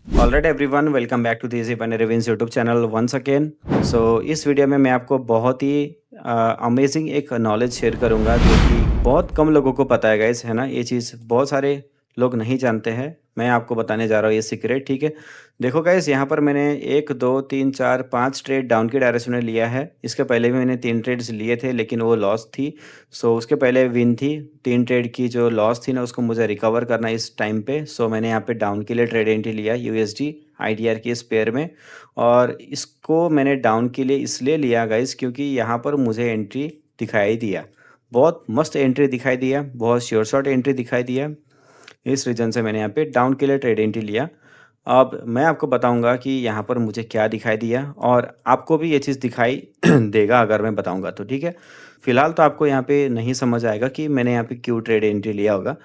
Alright everyone, welcome back to this Evan Revins YouTube channel once again. So इस video में मैं आपको बहुत ही अमेजिंग एक नॉलेज शेयर करूंगा जो कि बहुत कम लोगों को पता है गाइस, है ना। ये चीज़ बहुत सारे लोग नहीं जानते हैं। मैं आपको बताने जा रहा हूँ ये सीक्रेट, ठीक है। देखो गाइस, यहाँ पर मैंने 1 2 3 4 5 ट्रेड डाउन की डायरेक्शन में लिया है। इसके पहले भी मैंने 3 ट्रेड्स लिए थे लेकिन वो लॉस थी। सो उसके पहले विन थी। 3 ट्रेड की जो लॉस थी ना, उसको मुझे रिकवर करना है इस टाइम पे। सो मैंने यहाँ पे डाउन के लिए ट्रेड एंट्री लिया यूएसडी आईडीआर के इस पेयर में। और इसको मैंने डाउन के लिए इसलिए लिया गाइस क्योंकि यहाँ पर मुझे एंट्री दिखाई दिया। बहुत मस्त एंट्री दिखाई दिया, बहुत श्योर शॉट एंट्री दिखाई दिया। इस रीज़न से मैंने यहाँ पे डाउन के लिए ट्रेड एंट्री लिया। अब मैं आपको बताऊंगा कि यहाँ पर मुझे क्या दिखाई दिया और आपको भी ये चीज़ दिखाई देगा अगर मैं बताऊंगा तो, ठीक है। फिलहाल तो आपको यहाँ पे नहीं समझ आएगा कि मैंने यहाँ पे क्यों ट्रेड एंट्री लिया होगा।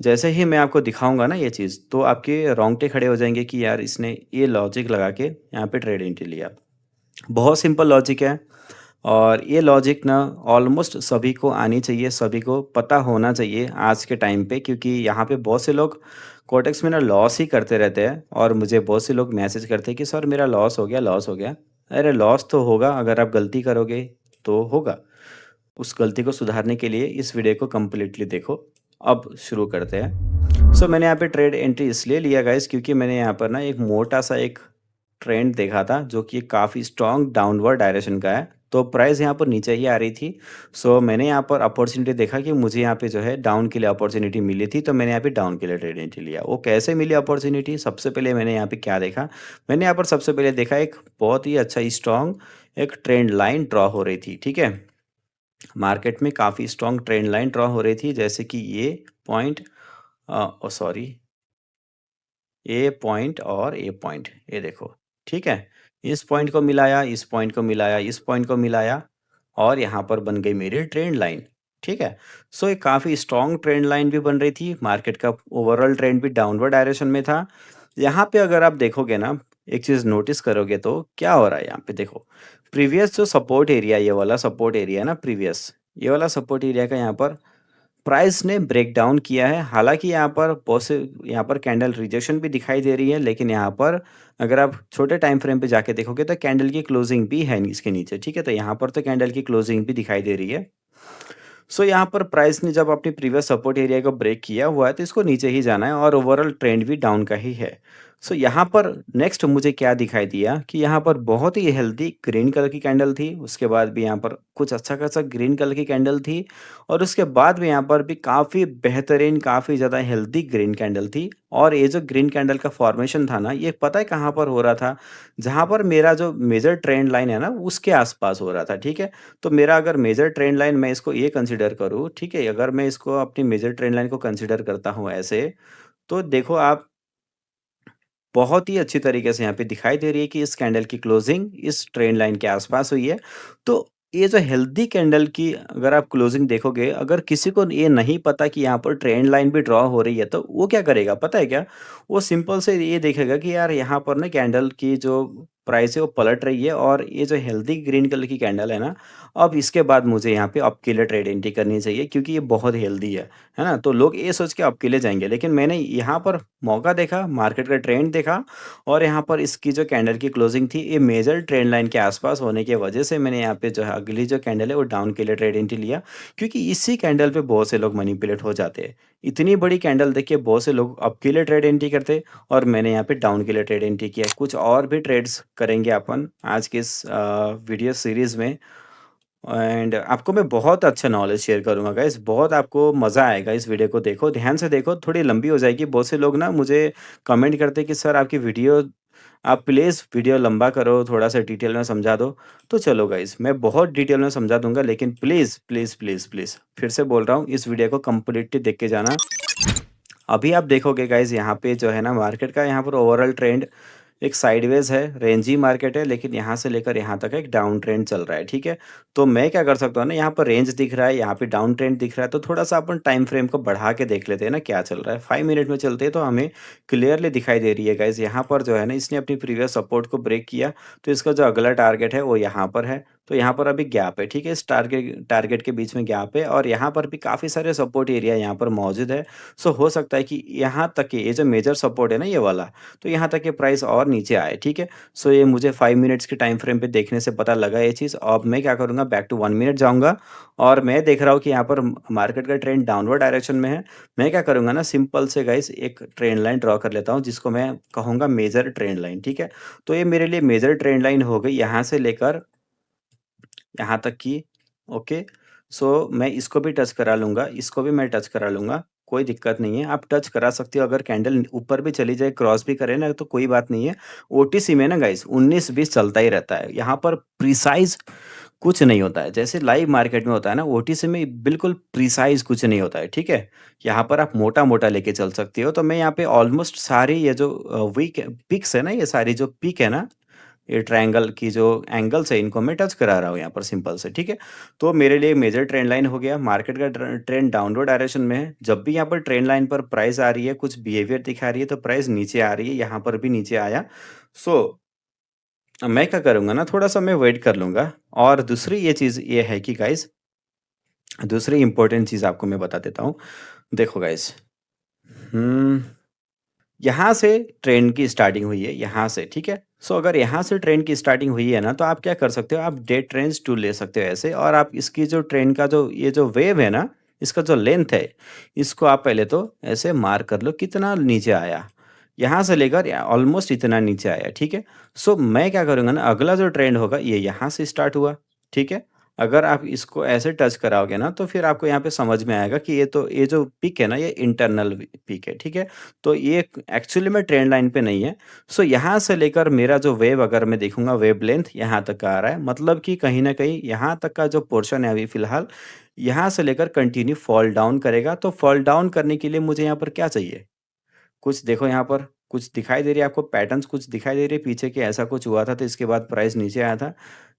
जैसे ही मैं आपको दिखाऊंगा ना ये चीज़, तो आपके रोंगटे खड़े हो जाएंगे कि यार इसने ये लॉजिक लगा के यहाँ पे ट्रेड एंट्री लिया। बहुत सिंपल लॉजिक है। और ये लॉजिक ना ऑलमोस्ट सभी को आनी चाहिए, सभी को पता होना चाहिए आज के टाइम पे, क्योंकि यहाँ पे बहुत से लोग कोटेक्स में ना लॉस ही करते रहते हैं। और मुझे बहुत से लोग मैसेज करते हैं कि सर मेरा लॉस हो गया, लॉस हो गया। अरे लॉस तो होगा, अगर आप गलती करोगे तो होगा। उस गलती को सुधारने के लिए इस वीडियो को कम्प्लीटली देखो। अब शुरू करते हैं। सो मैंने यहाँ पे ट्रेड एंट्री इसलिए लिया गाइस क्योंकि मैंने यहाँ पर ना एक मोटा सा एक ट्रेंड देखा था जो कि काफ़ी स्ट्रॉन्ग डाउनवर्ड डायरेक्शन का है। तो प्राइस यहाँ पर नीचे ही आ रही थी। सो मैंने यहाँ पर अपॉर्चुनिटी देखा कि मुझे यहाँ पे जो है डाउन के लिए अपॉर्चुनिटी मिली थी, तो मैंने यहाँ पे डाउन के लिए ट्रेड एंट्री लिया। वो कैसे मिली अपॉर्चुनिटी, सबसे पहले मैंने यहाँ पे क्या देखा। मैंने यहाँ पर सबसे पहले देखा एक बहुत ही अच्छा स्ट्रॉन्ग एक ट्रेंड लाइन ड्रॉ हो रही थी, ठीक है। मार्केट में काफ़ी स्ट्रॉन्ग ट्रेंड लाइन ड्रॉ हो रही थी, जैसे कि ये पॉइंट, सॉरी, ए पॉइंट और ए पॉइंट, ये देखो, ठीक है। इस पॉइंट को मिलाया, इस पॉइंट को मिलाया, इस पॉइंट को मिलाया, और यहाँ पर बन गई मेरी ट्रेंड लाइन, ठीक है। सो ये काफ़ी स्ट्रॉन्ग ट्रेंड लाइन भी बन रही थी। मार्केट का ओवरऑल ट्रेंड भी डाउनवर्ड डायरेक्शन में था। यहाँ पे अगर आप देखोगे ना, एक चीज़ नोटिस करोगे तो क्या हो रहा है यहाँ पे देखो। प्रीवियस जो सपोर्ट एरिया, ये वाला सपोर्ट एरिया है ना, प्रीवियस ये वाला सपोर्ट एरिया का यहाँ पर प्राइस ने ब्रेक डाउन किया है। हालाँकि यहाँ पर यहाँ पर कैंडल रिजेक्शन भी दिखाई दे रही है, लेकिन यहाँ पर अगर आप छोटे टाइम फ्रेम पे जाके देखोगे तो कैंडल की क्लोजिंग भी है इसके नीचे, ठीक है। तो यहाँ पर तो कैंडल की क्लोजिंग भी दिखाई दे रही है। सो यहाँ पर प्राइस ने जब अपनी प्रीवियस सपोर्ट एरिया को ब्रेक किया हुआ है तो इसको नीचे ही जाना है, और ओवरऑल ट्रेंड भी डाउन का ही है। सो यहाँ पर नेक्स्ट मुझे क्या दिखाई दिया कि यहाँ पर बहुत ही हेल्दी ग्रीन कलर की कैंडल थी। उसके बाद भी यहाँ पर कुछ अच्छा खासा ग्रीन कलर की कैंडल थी। और उसके बाद भी यहाँ पर भी काफ़ी बेहतरीन, काफ़ी ज़्यादा हेल्दी ग्रीन कैंडल थी। और ये जो ग्रीन कैंडल का फॉर्मेशन था ना, ये पता है कहाँ पर हो रहा था? जहाँ पर मेरा जो मेजर ट्रेंड लाइन है ना, उसके आसपास हो रहा था, ठीक है। तो मेरा अगर मेजर ट्रेंड लाइन मैं इसको ये कंसीडर करूँ, ठीक है, अगर मैं इसको अपनी मेजर ट्रेंड लाइन को कंसीडर करता हूँ ऐसे, तो देखो आप, बहुत ही अच्छी तरीके से यहाँ पे दिखाई दे रही है कि इस कैंडल की क्लोजिंग इस ट्रेंड लाइन के आसपास हुई है। तो ये जो हेल्दी कैंडल की अगर आप क्लोजिंग देखोगे, अगर किसी को ये नहीं पता कि यहाँ पर ट्रेंड लाइन भी ड्रॉ हो रही है, तो वो क्या करेगा पता है क्या? वो सिंपल से ये देखेगा कि यार यहाँ पर ना कैंडल की जो प्राइस है वो पलट रही है, और ये जो हेल्दी ग्रीन कलर की कैंडल है ना, अब इसके बाद मुझे यहाँ पे अप के लिए ट्रेड एंट्री करनी चाहिए क्योंकि ये बहुत हेल्दी है ना। तो लोग ये सोच के अप के लिए जाएंगे, लेकिन मैंने यहाँ पर मौका देखा, मार्केट का ट्रेंड देखा, और यहाँ पर इसकी जो कैंडल की क्लोजिंग थी ये मेजर ट्रेंड लाइन के आसपास होने की वजह से मैंने यहाँ पे जो है अगली जो कैंडल है वो डाउन के लिए ट्रेड एंट्री लिया। क्योंकि इसी कैंडल पे बहुत से लोग मैनिपुलेट हो जाते हैं। इतनी बड़ी कैंडल देख के बहुत से लोग अप के लिए ट्रेड एंट्री करते, और मैंने यहाँ पे डाउन के लिए ट्रेड एंट्री किया। कुछ और भी ट्रेड्स करेंगे अपन आज के इस वीडियो सीरीज़ में। एंड आपको मैं बहुत अच्छा नॉलेज शेयर करूँगा गाइस, बहुत आपको मज़ा आएगा। इस वीडियो को देखो, ध्यान से देखो, थोड़ी लंबी हो जाएगी। बहुत से लोग ना मुझे कमेंट करते हैं कि सर आपकी वीडियो, आप प्लीज़ वीडियो लंबा करो, थोड़ा-सा डिटेल में समझा दो। तो चलो गाइस, मैं बहुत डिटेल में समझा दूँगा, लेकिन प्लीज़, प्लीज़, प्लीज़, प्लीज़ फिर से बोल रहा हूँ, इस वीडियो को कंप्लीटली देख के जाना। अभी आप देखोगे गाइस, यहाँ पे जो है ना मार्केट का यहाँ पर ओवरऑल ट्रेंड एक साइडवेज है, रेंजी मार्केट है, लेकिन यहाँ से लेकर यहाँ तक एक डाउन ट्रेंड चल रहा है, ठीक है। तो मैं क्या कर सकता हूँ ना, यहाँ पर रेंज दिख रहा है, यहाँ पे डाउन ट्रेंड दिख रहा है, तो थोड़ा सा अपन टाइम फ्रेम को बढ़ा के देख लेते हैं ना क्या चल रहा है। 5 मिनट में चलते हैं तो हमें क्लियरली दिखाई दे रही है गाइज। यहाँ पर जो है ना, इसने अपनी प्रीवियस सपोर्ट को ब्रेक किया, तो इसका जो अगला टारगेट है वो यहाँ पर है। तो यहाँ पर अभी गैप है, ठीक है? इस टारगेट टारगेट के बीच में गैप है और यहाँ पर भी काफ़ी सारे सपोर्ट एरिया यहाँ पर मौजूद है। सो हो सकता है कि यहाँ तक के ये जो मेजर सपोर्ट है ना ये वाला, तो यहाँ तक ये प्राइस और नीचे आए, ठीक है? सो ये मुझे 5 मिनट्स के टाइम फ्रेम पे देखने से पता लगा ये चीज़। अब मैं क्या करूँगा, बैक टू 1 मिनट जाऊँगा और मैं देख रहा हूँ कि यहाँ पर मार्केट का ट्रेंड डाउनवर्ड डायरेक्शन में है। मैं क्या करूँगा ना, सिंपल से गाइस एक ट्रेंड लाइन ड्रॉ कर लेता हूँ जिसको मैं कहूँगा मेजर ट्रेंड लाइन, ठीक है? तो ये मेरे लिए मेजर ट्रेंड लाइन हो गई यहाँ से लेकर यहाँ तक की। ओके, सो मैं इसको भी टच करा लूँगा, इसको भी मैं टच करा लूँगा, कोई दिक्कत नहीं है। आप टच करा सकते हो, अगर कैंडल ऊपर भी चली जाए, क्रॉस भी करे ना तो कोई बात नहीं है। ओटीसी में ना गाइस 19-20 चलता ही रहता है, यहाँ पर प्रिसाइज़ कुछ नहीं होता है। जैसे लाइव मार्केट में होता है ना, ओटीसी में बिल्कुल प्रिसाइज़ कुछ नहीं होता है, ठीक है? यहाँ पर आप मोटा-मोटा लेके चल सकते हो। तो मैं यहाँ पे ऑलमोस्ट सारी ये जो वीक पिक्स है ना, ये सारी जो पिक है ना, ये ट्रायंगल की जो एंगल्स है इनको मैं टच करा रहा हूँ यहाँ पर सिंपल से, ठीक है? तो मेरे लिए मेजर ट्रेंड लाइन हो गया, मार्केट का ट्रेंड डाउनवर्ड डायरेक्शन में है। जब भी यहाँ पर ट्रेंड लाइन पर प्राइस आ रही है, कुछ बिहेवियर दिखा रही है तो प्राइस नीचे आ रही है, यहाँ पर भी नीचे आया। सो मैं क्या करूँगा ना, थोड़ा-सा मैं वेट कर लूँगा। और दूसरी ये चीज़ ये है कि गाइस, दूसरी इम्पोर्टेंट चीज़ आपको मैं बता देता हूँ। देखो गाइस, हुँ, यहाँ से ट्रेंड की स्टार्टिंग हुई है, यहाँ से, ठीक है? सो अगर यहाँ से ट्रेंड की स्टार्टिंग हुई है ना, तो आप क्या कर सकते हो, आप डे ट्रेंड्स टूल ले सकते हो ऐसे, और आप इसकी जो ट्रेंड का जो ये जो वेव है ना, इसका जो लेंथ है, इसको आप पहले तो ऐसे मार्क कर लो कितना नीचे आया। यहाँ से लेकर ऑलमोस्ट इतना नीचे आया, ठीक है? सो मैं क्या करूँगा ना, अगला जो ट्रेंड होगा ये यहाँ से स्टार्ट हुआ, ठीक है? अगर आप इसको ऐसे टच कराओगे ना, तो फिर आपको यहाँ पे समझ में आएगा कि ये जो पिक है ना, ये इंटरनल पिक है, ठीक है? तो ये एक्चुअली में ट्रेंड लाइन पे नहीं है। सो यहाँ से लेकर मेरा जो वेव, अगर मैं देखूँगा वेव लेंथ यहाँ तक का आ रहा है, मतलब कि कहीं न कहीं यहाँ तक का जो पोर्शन है अभी फ़िलहाल, यहाँ से लेकर कंटिन्यू फॉल डाउन करेगा। तो फॉल डाउन करने के लिए मुझे यहाँ पर क्या चाहिए? कुछ देखो यहाँ पर, कुछ दिखाई दे रही है आपको, पैटर्न्स कुछ दिखाई दे रही है पीछे कि ऐसा कुछ हुआ था तो इसके बाद प्राइस नीचे आया था।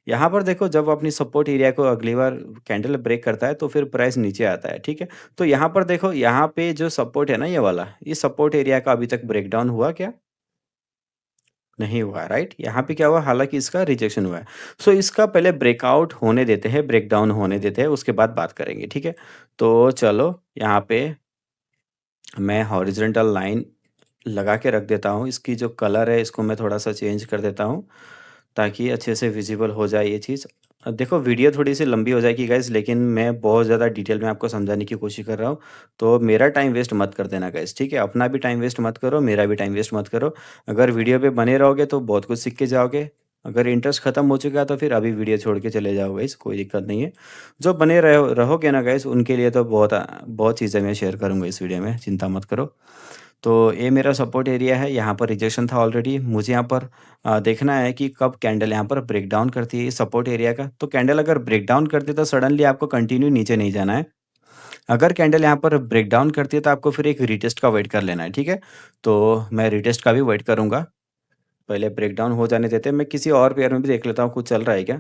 यहाँ पर देखो, जब अपनी सपोर्ट एरिया को अगली बार कैंडल ब्रेक करता है तो फिर प्राइस नीचे आता है, ठीक है? तो यहाँ पर देखो, यहाँ पे जो सपोर्ट है ना ये वाला, इस सपोर्ट एरिया का अभी तक ब्रेकडाउन हुआ क्या? नहीं हुआ, राइट? यहाँ पे क्या हुआ, हालाँकि इसका रिजेक्शन हुआ है। सो इसका पहले ब्रेकआउट होने देते हैं, ब्रेकडाउन होने देते हैं, उसके बाद बात करेंगे, ठीक है? तो चलो यहाँ पे मैं हॉरिज़ॉन्टल लाइन लगा के रख देता हूँ। इसकी जो कलर है इसको मैं थोड़ा-सा चेंज कर देता हूँ, ताकि अच्छे से विज़िबल हो जाए ये चीज़। देखो, वीडियो थोड़ी-सी लंबी हो जाएगी गाइज़, लेकिन मैं बहुत ज़्यादा डिटेल में आपको समझाने की कोशिश कर रहा हूँ। तो मेरा टाइम वेस्ट मत कर देना गाइज़, ठीक है? अपना भी टाइम वेस्ट मत करो, मेरा भी टाइम वेस्ट मत करो। अगर वीडियो पे बने रहोगे तो बहुत कुछ सीख के जाओगे। अगर इंटरेस्ट खत्म हो चुका है तो फिर अभी वीडियो छोड़ के चले जाओ गाइज़, कोई दिक्कत नहीं है। जो बने रहोगे ना गाइज़, उनके लिए तो बहुत चीज़ें मैं शेयर करूँगा इस वीडियो में, चिंता मत करो। तो ये मेरा सपोर्ट एरिया है, यहाँ पर रिजेक्शन था ऑलरेडी। मुझे यहाँ पर देखना है कि कब कैंडल यहाँ पर ब्रेकडाउन करती है इस सपोर्ट एरिया का। तो कैंडल अगर ब्रेकडाउन करती है तो सडनली आपको कंटिन्यू नीचे नहीं जाना है। अगर कैंडल यहाँ पर ब्रेकडाउन करती है तो आपको फिर एक रीटेस्ट का वेट कर लेना है, ठीक है? तो मैं रीटेस्ट का भी वेट करूँगा। पहले ब्रेकडाउन हो जाने देते हैं, मैं किसी और पेयर में भी देख लेता हूँ कुछ चल रहा है क्या?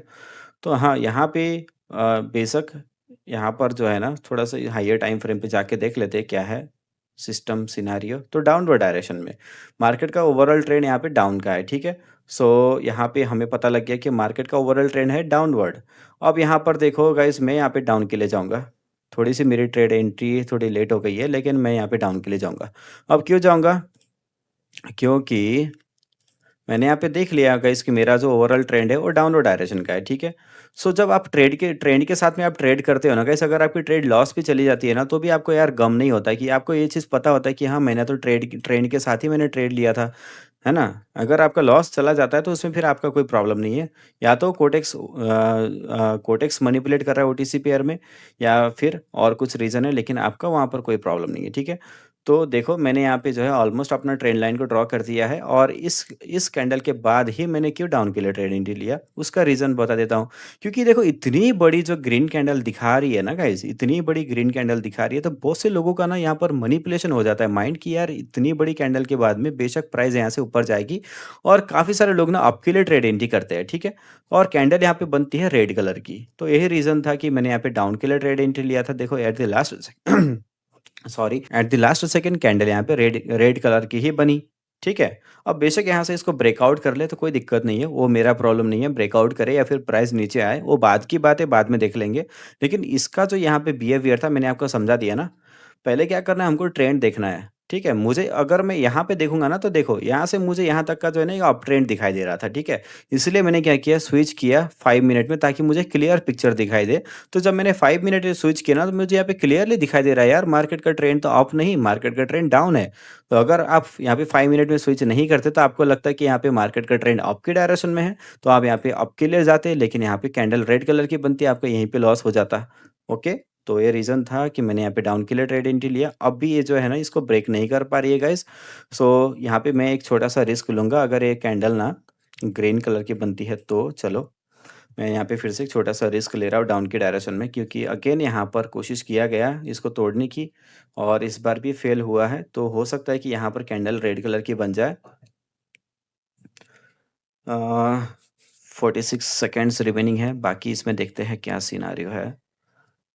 तो हाँ, यहाँ पे बेशक यहाँ पर जो है ना, थोड़ा-सा हाइयर टाइम फ्रेम पे जाके देख लेते हैं क्या है सिस्टम सिनेरियो। तो डाउनवर्ड डायरेक्शन में मार्केट का ओवरऑल ट्रेंड यहाँ पे डाउन का है, ठीक है? सो यहाँ पे हमें पता लग गया कि मार्केट का ओवरऑल ट्रेंड है डाउनवर्ड। अब यहाँ पर देखो गाइस, मैं यहाँ पे डाउन के लिए जाऊँगा। थोड़ी-सी मेरी ट्रेड एंट्री थोड़ी लेट हो गई है, लेकिन मैं यहाँ पे डाउन के लिए जाऊँगा। अब क्यों जाऊँगा? क्योंकि मैंने यहाँ पे देख लिया गाइस कि मेरा जो ओवरऑल ट्रेंड है वो डाउनवर्ड डायरेक्शन का है, ठीक है? सो जब आप ट्रेंड के साथ में आप ट्रेड करते हो ना गाइस, अगर आपकी ट्रेड लॉस भी चली जाती है ना, तो भी आपको यार गम नहीं होता है कि आपको ये चीज़ पता होता है कि हाँ, मैंने तो ट्रेंड के साथ ही मैंने ट्रेड लिया था, है ना? अगर आपका लॉस चला जाता है तो उसमें फिर आपका कोई प्रॉब्लम नहीं है। या तो कोटेक्स मैनिपुलेट कर रहा है ओटीसी पेयर में, या फिर और कुछ रीज़न है, लेकिन आपका वहाँ पर कोई प्रॉब्लम नहीं है, ठीक है? तो देखो, मैंने यहाँ पे जो है ऑलमोस्ट अपना ट्रेंड लाइन को ड्रॉ कर दिया है, और इस कैंडल के बाद ही मैंने क्यों डाउन के लिए ट्रेड एंट्री लिया, उसका रीज़न बता देता हूँ। क्योंकि देखो, इतनी बड़ी जो ग्रीन कैंडल दिखा रही है ना गाइज़, इतनी बड़ी ग्रीन कैंडल दिखा रही है, तो बहुत से लोगों का ना यहाँ पर मैनिपुलेशन हो जाता है माइंड कि यार इतनी बड़ी कैंडल के बाद में बेशक प्राइस यहाँ से ऊपर जाएगी, और काफ़ी सारे लोग ना अप के लिए ट्रेड एंट्री करते हैं, ठीक है? और कैंडल यहाँ पे बनती है रेड कलर की। तो यही रीज़न था कि मैंने यहाँ पे डाउन के लिए ट्रेड एंट्री लिया था। देखो, at the last sorry, at the last second candle यहाँ पे रेड रेड कलर की ही बनी, ठीक है? अब बेशक यहाँ से इसको ब्रेकआउट कर ले तो कोई दिक्कत नहीं है, वो मेरा प्रॉब्लम नहीं है, ब्रेकआउट करे या फिर प्राइस नीचे आए, वो बाद की बात है, बाद में देख लेंगे। लेकिन इसका जो यहाँ पे बिहेवियर था मैंने आपको समझा दिया ना, पहले क्या करना है हमको ट्रेंड देखना है, ठीक है? मुझे अगर मैं यहाँ पे देखूँगा ना तो देखो, यहाँ से मुझे यहाँ तक का जो है ना, ये अप ट्रेंड दिखाई दे रहा था, ठीक है? इसलिए मैंने क्या किया, स्विच किया 5 मिनट में ताकि मुझे क्लियर पिक्चर दिखाई दे। तो जब मैंने 5 मिनट में स्विच किया ना, तो मुझे यहाँ पे क्लियरली दिखाई दे रहा है यार, मार्केट का ट्रेंड तो अप नहीं, मार्केट का ट्रेंड डाउन है। तो अगर आप यहाँ पे 5 मिनट में स्विच नहीं करते तो आपको लगता है कि यहाँ पे मार्केट का ट्रेंड अप की डायरेक्शन में है, तो आप यहाँ पे अप के लिए जाते, लेकिन यहाँ पे कैंडल रेड कलर की बनती, आपका यहीं पे लॉस हो जाता। ओके? तो ये रीज़न था कि मैंने यहाँ पे डाउन के लिए ट्रेड एंट्री लिया। अब भी ये जो है ना, इसको ब्रेक नहीं कर पा रही है गाइज़। सो यहाँ पे मैं एक छोटा-सा रिस्क लूँगा, अगर ये कैंडल ना ग्रीन कलर की बनती है तो चलो, मैं यहाँ पे फिर से एक छोटा-सा रिस्क ले रहा हूँ डाउन की डायरेक्शन में, क्योंकि अगेन यहाँ पर कोशिश किया गया इसको तोड़ने की और इस बार भी फेल हुआ है। तो हो सकता है कि यहाँ पर कैंडल रेड कलर की बन जाए। 46 सेकंड्स रिमेनिंग है, बाकी इसमें देखते हैं क्या सिनेरियो है।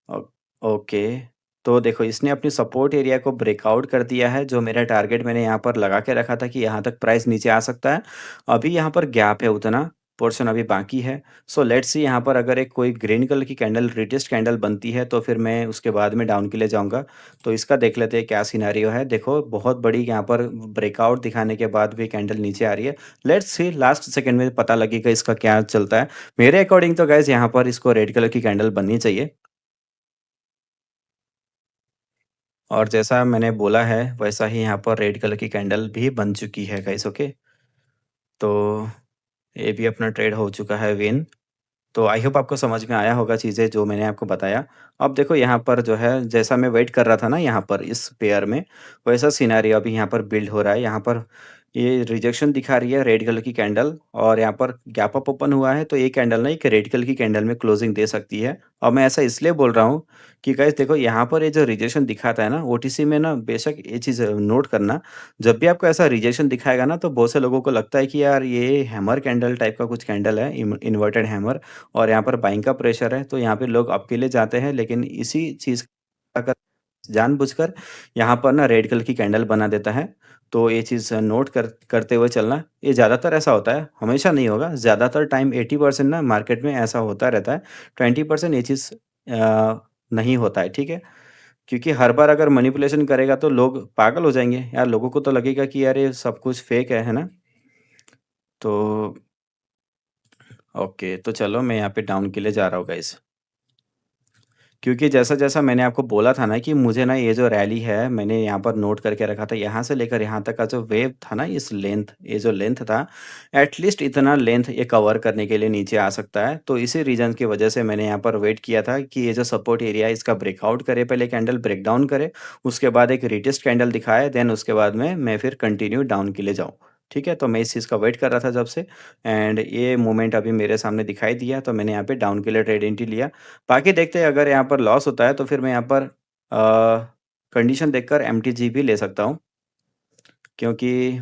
ओ ओके, तो देखो इसने अपनी सपोर्ट एरिया को ब्रेकआउट कर दिया है, जो मेरा टारगेट मैंने यहाँ पर लगा के रखा था कि यहाँ तक प्राइस नीचे आ सकता है। अभी यहाँ पर गैप है, उतना पोर्शन अभी बाकी है। सो लेट्स सी यहाँ पर अगर एक कोई ग्रीन कलर की कैंडल रिटेस्ट कैंडल बनती है तो फिर मैं उसके बाद में डाउन के लिए जाऊँगा। तो इसका देख लेते हैं क्या सिनेरियो है। देखो बहुत बड़ी यहाँ पर ब्रेकआउट दिखाने के बाद भी कैंडल नीचे आ रही है। लेट्स सी लास्ट सेकंड में पता लगेगा इसका क्या चलता है। मेरे अकॉर्डिंग तो गाइज़ यहाँ पर इसको रेड कलर की कैंडल बननी चाहिए। और जैसा मैंने बोला है, वैसा ही यहाँ पर रेड कलर की कैंडल भी बन चुकी है गाइस, ओके। तो ये भी अपना ट्रेड हो चुका है विन। तो आई होप आपको समझ में आया होगा चीज़ें जो मैंने आपको बताया। अब देखो यहाँ पर जो है, जैसा मैं वेट कर रहा था ना यहाँ पर इस पेयर में, वैसा सिनेरियो अभी यहाँ पर बिल्ड हो रहा है। यहाँ पर ये रिजेक्शन दिखा रही है रेड कलर की कैंडल, और यहाँ पर गैप अप ओपन हुआ है, तो ये कैंडल ना एक रेड कलर की कैंडल में क्लोजिंग दे सकती है। और मैं ऐसा इसलिए बोल रहा हूँ कि गाइस देखो यहाँ पर ये जो रिजेक्शन दिखाता है ना ओटीसी में ना, बेशक ये चीज़ नोट करना, जब भी आपको ऐसा रिजेक्शन दिखाएगा ना तो बहुत से लोगों को लगता है कि यार ये हैमर कैंडल टाइप का कुछ कैंडल है, इन्वर्टेड हैमर, और यहाँ पर बाइंग का प्रेशर है, तो यहाँ पे लोग अप के लिए जाते हैं, लेकिन इसी चीज़ का जानबूझकर यहाँ पर ना रेड कलर की कैंडल बना देता है। तो ये चीज़ नोट करते हुए चलना, ये ज़्यादातर ऐसा होता है, हमेशा नहीं होगा, ज़्यादातर टाइम 80% ना मार्केट में ऐसा होता रहता है, 20% ये चीज़ नहीं होता है, ठीक है? क्योंकि हर बार अगर मैनिपुलेशन करेगा तो लोग पागल हो जाएँगे, यार लोगों को तो लगेगा कि यार ये सब कुछ फेक है ना? तो ओके, तो चलो मैं यहाँ पे डाउन के लिए जा रहा हूँ गाइज़। क्योंकि जैसा-जैसा मैंने आपको बोला था ना कि मुझे ना ये जो रैली है, मैंने यहाँ पर नोट करके रखा था, यहाँ से लेकर यहाँ तक का जो वेव था ना, इस लेंथ, ये जो लेंथ था, एट लीस्ट इतना लेंथ ये कवर करने के लिए नीचे आ सकता है। तो इसी रीज़न की वजह से मैंने यहाँ पर वेट किया था कि ये जो सपोर्ट एरिया है इसका ब्रेकआउट करे, पहले कैंडल ब्रेकडाउन करे, उसके बाद एक रिटेस्ट कैंडल दिखाए, देन उसके बाद में मैं फिर कंटिन्यू डाउन के लिए जाऊँ। ठीक है? तो मैं इस चीज़ का वेट कर रहा था जब से, एंड ये मूवमेंट अभी मेरे सामने दिखाई दिया, तो मैंने यहाँ पे डाउन के लिए ट्रेड एंट्री लिया। बाकी देखते हैं, अगर यहाँ पर लॉस होता है तो फिर मैं यहाँ पर कंडीशन देखकर एमटीजी भी ले सकता हूँ, क्योंकि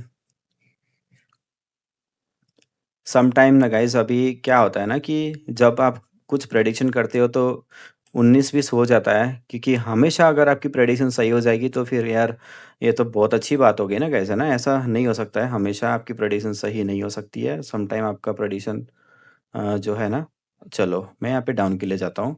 सम टाइम ना गाइस अभी क्या होता है ना कि जब आप कुछ प्रेडिक्शन करते हो तो 19-20 हो जाता है, क्योंकि हमेशा अगर आपकी प्रेडिक्शन सही हो जाएगी तो फिर यार ये तो बहुत अच्छी बात होगी ना गाइस, है ना? ऐसा नहीं हो सकता है, हमेशा आपकी प्रेडिक्शन सही नहीं हो सकती है, सम टाइम आपका प्रेडिक्शन जो है ना, चलो मैं यहाँ पे डाउन के लिए जाता हूँ।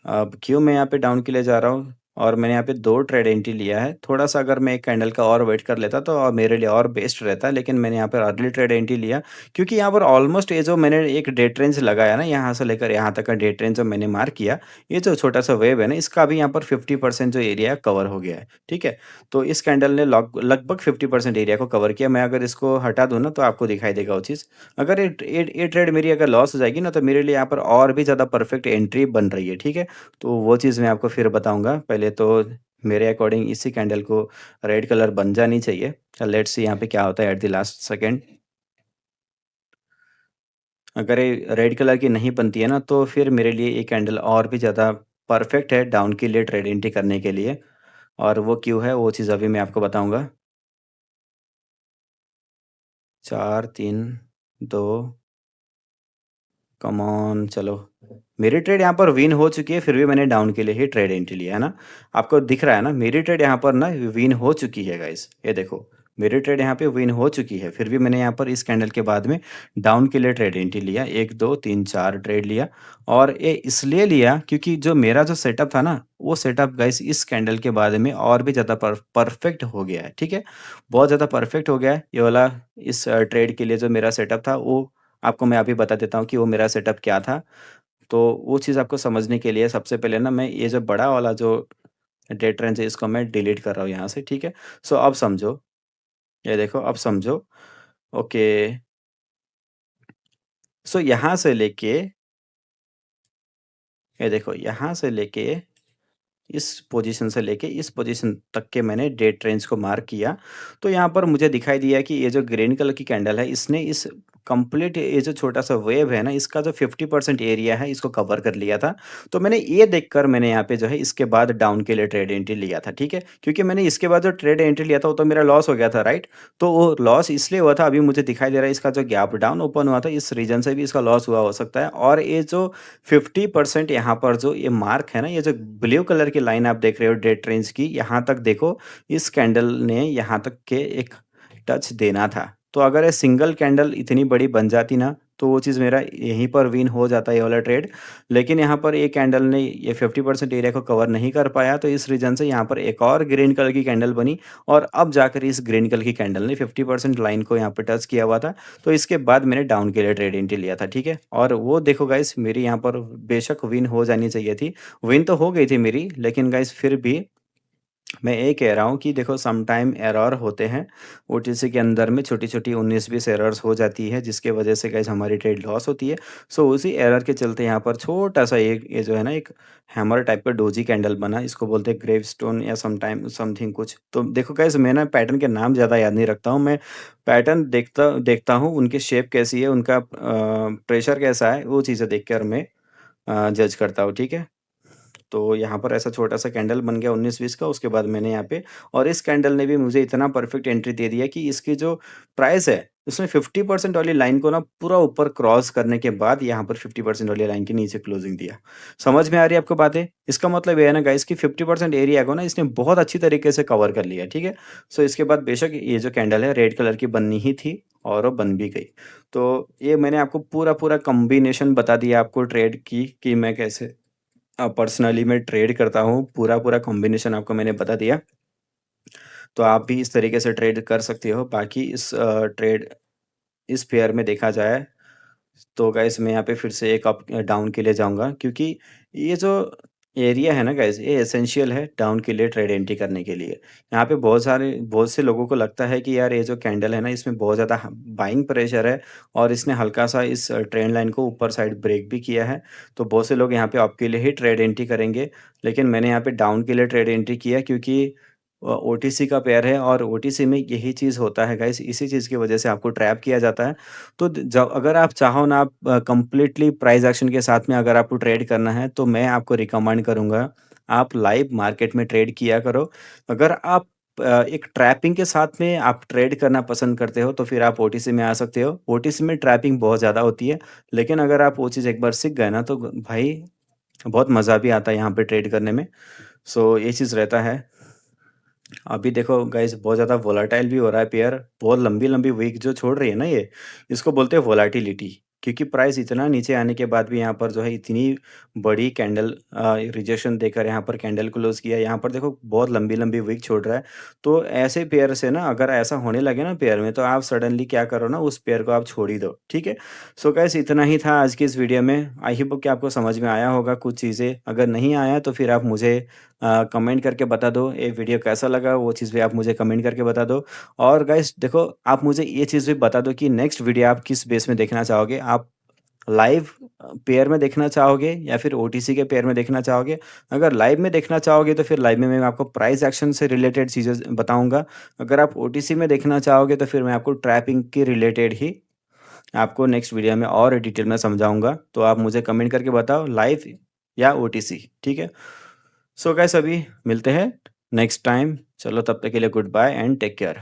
अब क्यों मैं यहाँ पे डाउन के लिए जा रहा हूँ, और मैंने यहाँ पे 2 ट्रेड एंट्री लिया है। थोड़ा-सा अगर मैं एक कैंडल का और वेट कर लेता तो मेरे लिए और बेस्ट रहता, लेकिन मैंने यहाँ पर अर्ली ट्रेड एंट्री लिया, क्योंकि यहाँ पर ऑलमोस्ट ये जो मैंने एक डेट रेंज लगाया ना, यहाँ से लेकर यहाँ तक का डेट रेंज जो मैंने मार्क किया, ये जो छोटा-सा वेव है ना, इसका भी यहाँ पर 50% जो एरिया है कवर हो गया है, ठीक है? तो इस कैंडल ने लगभग 50% एरिया को कवर किया। मैं अगर इसको हटा दूँ ना तो आपको दिखाई देगा वो चीज़। अगर ये ट्रेड मेरी अगर लॉस हो जाएगी ना तो मेरे लिए यहाँ पर और भी ज़्यादा परफेक्ट एंट्री बन रही है, ठीक है? तो वो चीज़ मैं आपको फिर बताऊँगा। पहले तो मेरे अकॉर्डिंग इसी कैंडल को रेड कलर बन जानी चाहिए। लेट्स सी यहाँ पे क्या होता है एट द लास्ट सेकंड। अगर ये रेड कलर की नहीं बनती है ना तो फिर मेरे लिए ये कैंडल और भी ज़्यादा परफेक्ट है डाउन के लिए ट्रेड एंट्री करने के लिए, और वो क्यों है वो चीज़ अभी मैं आपको बताऊँगा। 4, 3, 2, कम ऑन चलो। मेरी ट्रेड यहाँ पर विन हो चुकी है, फिर भी मैंने डाउन के लिए ही ट्रेड एंट्री लिया है ना। आपको दिख रहा है ना मेरी ट्रेड यहाँ पर ना विन हो चुकी है गाइस, ये देखो। मेरी ट्रेड यहाँ पे विन हो चुकी है, फिर भी मैंने यहाँ पर इस कैंडल के बाद में डाउन के लिए ट्रेड एंट्री लिया। 1, 2, 3, 4 ट्रेड लिया और ये इसलिए लिया क्योंकि जो मेरा जो सेटअप था ना, वो सेटअप गाइस इस कैंडल के बाद में और भी ज़्यादा परफेक्ट हो गया है, ठीक है? बहुत ज़्यादा परफेक्ट हो गया है ये वाला इस ट्रेड के लिए जो मेरा सेटअप था, वो आपको मैं अभी बता देता हूँ कि वो मेरा सेटअप क्या था। तो वो चीज़ आपको समझने के लिए सबसे पहले ना मैं ये जो बड़ा वाला जो डेट रेंज है इसको मैं डिलीट कर रहा हूँ यहाँ से, ठीक है? सो अब समझो, ये देखो अब समझो। ओके, सो यहाँ से लेके ये देखो यहाँ से लेके इस पोजीशन से लेके इस पोजीशन तक के मैंने डेट रेंज को मार्क किया। तो यहाँ पर मुझे दिखाई दिया कि ये जो ग्रीन कलर की कैंडल है इसने इस कंप्लीट ये जो छोटा-सा वेव है ना इसका जो 50% एरिया है इसको कवर कर लिया था। तो मैंने ये देखकर मैंने यहाँ पे जो है इसके बाद डाउन के लिए ट्रेड एंट्री लिया था, ठीक है? क्योंकि मैंने इसके बाद जो ट्रेड एंट्री लिया था वो तो मेरा लॉस हो गया था, राइट? तो वो लॉस इसलिए हुआ था, अभी मुझे दिखाई दे रहा है इसका जो गैप डाउन ओपन हुआ था इस रीज़न से भी इसका लॉस हुआ हो सकता है और ये जो 50% यहाँ पर जो ये मार्क है ना, ये जो ब्लू कलर की लाइन आप देख रहे हो डेट रेंज की, यहाँ तक देखो, इस कैंडल ने यहाँ तक के एक टच देना था। तो अगर ये सिंगल कैंडल इतनी बड़ी बन जाती ना, तो वो चीज़ मेरा यहीं पर विन हो जाता ये वाला ट्रेड। लेकिन यहाँ पर ये कैंडल ने ये 50% एरिया को कवर नहीं कर पाया, तो इस रीज़न से यहाँ पर एक और ग्रीन कलर की कैंडल बनी और अब जाकर इस ग्रीन कलर की कैंडल ने 50% लाइन को यहाँ पे टच किया हुआ था। तो इसके बाद मैंने डाउन के लिए ट्रेड एंट्री लिया था, ठीक है? और वो देखो गाइस मेरी यहाँ पर बेशक विन हो जानी चाहिए थी। विन तो हो गई थी मेरी, लेकिन गाइस फिर भी मैं ये कह रहा हूँ कि देखो सम टाइम एरर होते हैं। ओटीसी के अंदर में छोटी-छोटी 19-20 एरर्स हो जाती है जिसके वजह से गाइस हमारी ट्रेड लॉस होती है। सो उसी एरर के चलते यहाँ पर छोटा-सा एक ये जो है ना एक हैमर टाइप का डोजी कैंडल बना, इसको बोलते हैं ग्रेवस्टोन या सम टाइम समथिंग कुछ। तो देखो गाइस मैं ना पैटर्न के नाम ज़्यादा याद नहीं रखता हूँ, मैं पैटर्न देखता देखता हूँ, उनकी शेप कैसी है, उनका प्रेशर कैसा है, वो चीज़ें देखकर मैं जज करता हूँ, ठीक है? तो यहाँ पर ऐसा छोटा-सा कैंडल बन गया 19-20 का, उसके बाद मैंने यहाँ पे और इस कैंडल ने भी मुझे इतना परफेक्ट एंट्री दे दिया कि इसकी जो प्राइस है, उसने 50% वाली लाइन को ना पूरा ऊपर क्रॉस करने के बाद यहाँ पर 50% वाली लाइन के नीचे क्लोजिंग दिया। समझ में आ रही है आपको बातें? इसका मतलब ये है ना गाइस कि 50% एरिया को ना इसने बहुत अच्छी तरीके से कवर कर लिया, ठीक है? सो इसके बाद बेशक ये जो कैंडल है रेड कलर की बननी ही थी और वो बन भी गई। तो ये मैंने आपको पूरा-पूरा कॉम्बिनेशन बता दिया आपको ट्रेड की कि मैं कैसे पर्सनली मैं ट्रेड करता हूँ, पूरा-पूरा कॉम्बिनेशन आपको मैंने बता दिया। तो आप भी इस तरीके से ट्रेड कर सकते हो। बाकी ट्रेड इस पेयर में देखा जाए तो गाइस मैं यहाँ पे फिर से एक अप डाउन के लिए जाऊँगा क्योंकि ये जो एरिया है ना गाइस ये एसेंशियल है डाउन के लिए ट्रेड एंट्री करने के लिए। यहाँ पे बहुत से लोगों को लगता है कि यार ये जो कैंडल है ना इसमें बहुत ज़्यादा बाइंग प्रेशर है और इसने हल्का-सा इस ट्रेंड लाइन को ऊपर साइड ब्रेक भी किया है। तो बहुत से लोग यहाँ पे अप के लिए ही ट्रेड एंट्री करेंगे। लेकिन मैंने यहाँ पे डाउन के लिए ट्रेड एंट्री किया क्योंकि ओटीसी का पेयर है और ओटीसी में यही चीज़ होता है गाइस, इसी चीज़ की वजह से आपको ट्रैप किया जाता है। तो जब अगर आप चाहो ना आप कंप्लीटली प्राइस एक्शन के साथ में अगर आपको ट्रेड करना है, तो मैं आपको रिकमेंड करूँगा, आप लाइव मार्केट में ट्रेड किया करो। अगर आप एक ट्रैपिंग के साथ में आप ट्रेड करना पसंद करते हो, तो फिर आप ओटीसी में आ सकते हो। ओटीसी में ट्रैपिंग बहुत ज़्यादा होती है, लेकिन अगर आप वो चीज़ एक बार सीख गए ना, तो भाई बहुत मज़ा भी आता है यहाँ पे ट्रेड करने में। सो ये चीज़ रहता है। अभी देखो गाइस बहुत ज़्यादा वोलेटाइल भी हो रहा है पेयर, बहुत लंबी-लंबी विक जो छोड़ रही है ना ये, इसको बोलते हैं वोलेटिलिटी। क्योंकि प्राइस इतना नीचे आने के बाद भी यहाँ पर जो है इतनी बड़ी कैंडल रिजेक्शन देकर यहाँ पर कैंडल क्लोज़ किया। यहाँ पर देखो बहुत लंबी-लंबी विक छोड़ रहा है। तो ऐसे पेयर से ना अगर ऐसा होने लगे ना पेयर में तो आप सडनली क्या करो ना उस पेयर को आप छोड़ ही दो, ठीक है? सो गाइस इतना ही था आज की इस वीडियो में। आई होप कि आपको समझ में आया होगा कुछ चीज़ें। अगर नहीं आया तो फिर आप मुझे कमेंट करके बता दो ये वीडियो कैसा लगा वो चीज़ भी आप मुझे कमेंट करके बता दो। और गाइस देखो आप मुझे ये चीज़ भी बता दो कि नेक्स्ट वीडियो आप किस बेस में देखना चाहोगे? आप लाइव पेयर में देखना चाहोगे या फिर ओटीसी के पेयर में देखना चाहोगे? अगर लाइव में देखना चाहोगे तो फिर लाइव में मैं आपको प्राइस एक्शन से रिलेटेड चीज़ें बताऊँगा। अगर आप ओटीसी में देखना चाहोगे तो फिर मैं आपको ट्रैपिंग के रिलेटेड ही आपको नेक्स्ट वीडियो में और डिटेल में समझाऊँगा। तो आप मुझे कमेंट करके बताओ लाइव या ओटीसी, ठीक है? सो गाइस अभी मिलते हैं नेक्स्ट टाइम। चलो तब तक के लिए goodbye and take care.